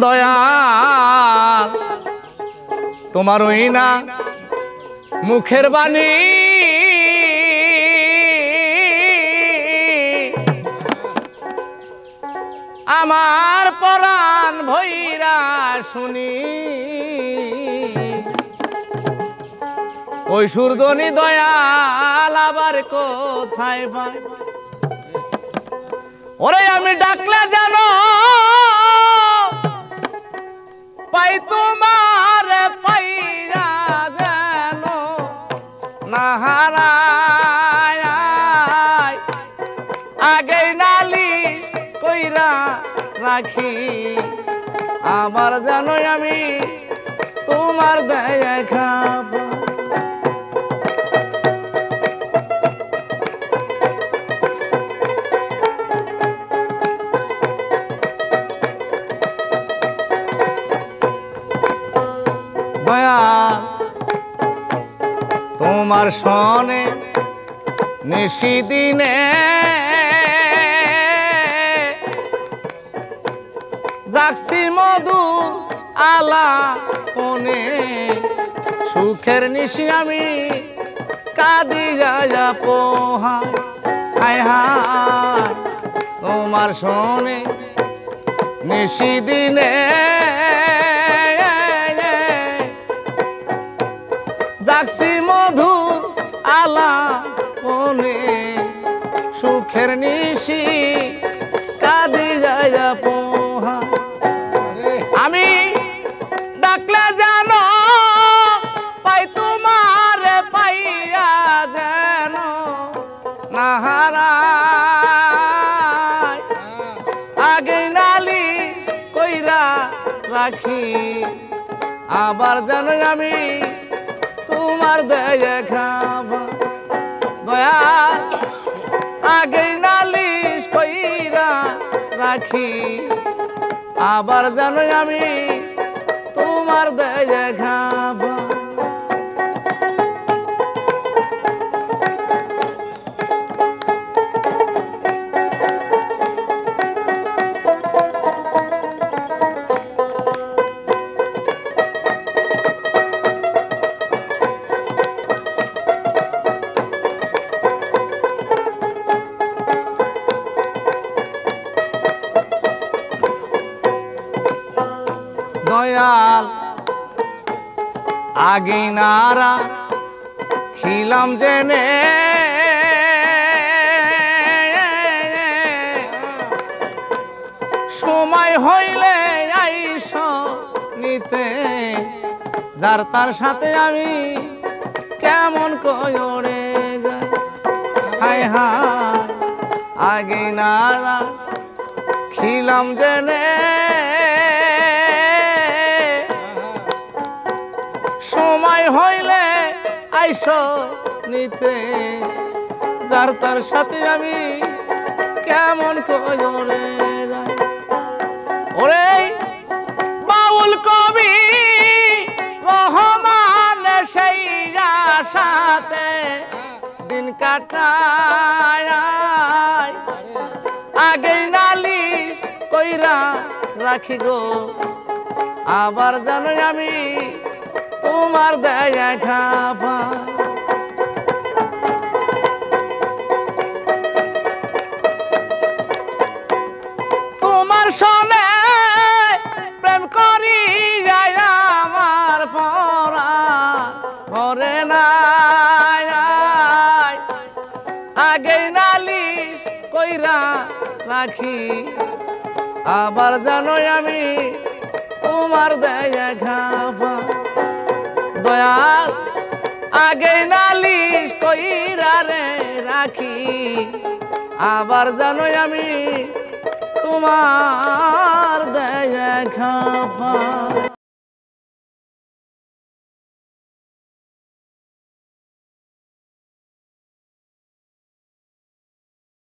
দয়াল তোমার ওই না মুখের বাণী আমার পরাণ ভৈরা শুনি ওই সুরধ্বনি দয়াল আবার কোথায় পাই ওরে আমি ডাকলে জানো পাই তোমার পাইরা যেন না হারায় আগে নালিশ কইরা রাখি আবার জানো আমি তোমার দেখা তোমার সনে নিশিদিনে জাগছি মধু আলা কোনে সুখের নিশি আমি কাঁদি যা পোহা হায় হায় তোমার সনে নিশিদিনে জাগছি মধু আলা কোনে সুখের নিশি কাঁদি যা পোহা আমি ডাকলে জানো পাই তোমার পাইয়া যেন না হারায় আগে নালিশ কইরা রাখি আবার জানো আমি তোমার দেখা দয়া আগে নালিশ কইরা রাখি আবার জানো আমি তোমার দেখা দয়াল আগে নারা খিলাম জেনে সময় হইলে আইস নিতে যার তার সাথে আমি কেমন করে যাই হায় হায় আগে নারা খিলাম জেনে সময় হইলে আইস নিতে যার তার সাথে আমি কেমন করে যাই ওরে বাউল কবি রহমান সেই সাথে দিন কাটায় আগে নালিশ কইরা রাখি গো আবার জানো আমি তোমার দেখা তোমার সনে প্রেম করি আমার পরা ঘরে নাই আগে নালিশ কইরা রাখি আবার জানো আমি তোমার দেখা দয়াল আগে নালিশ কইরা রে রাখি আবার জানো আমি তোমার দেখা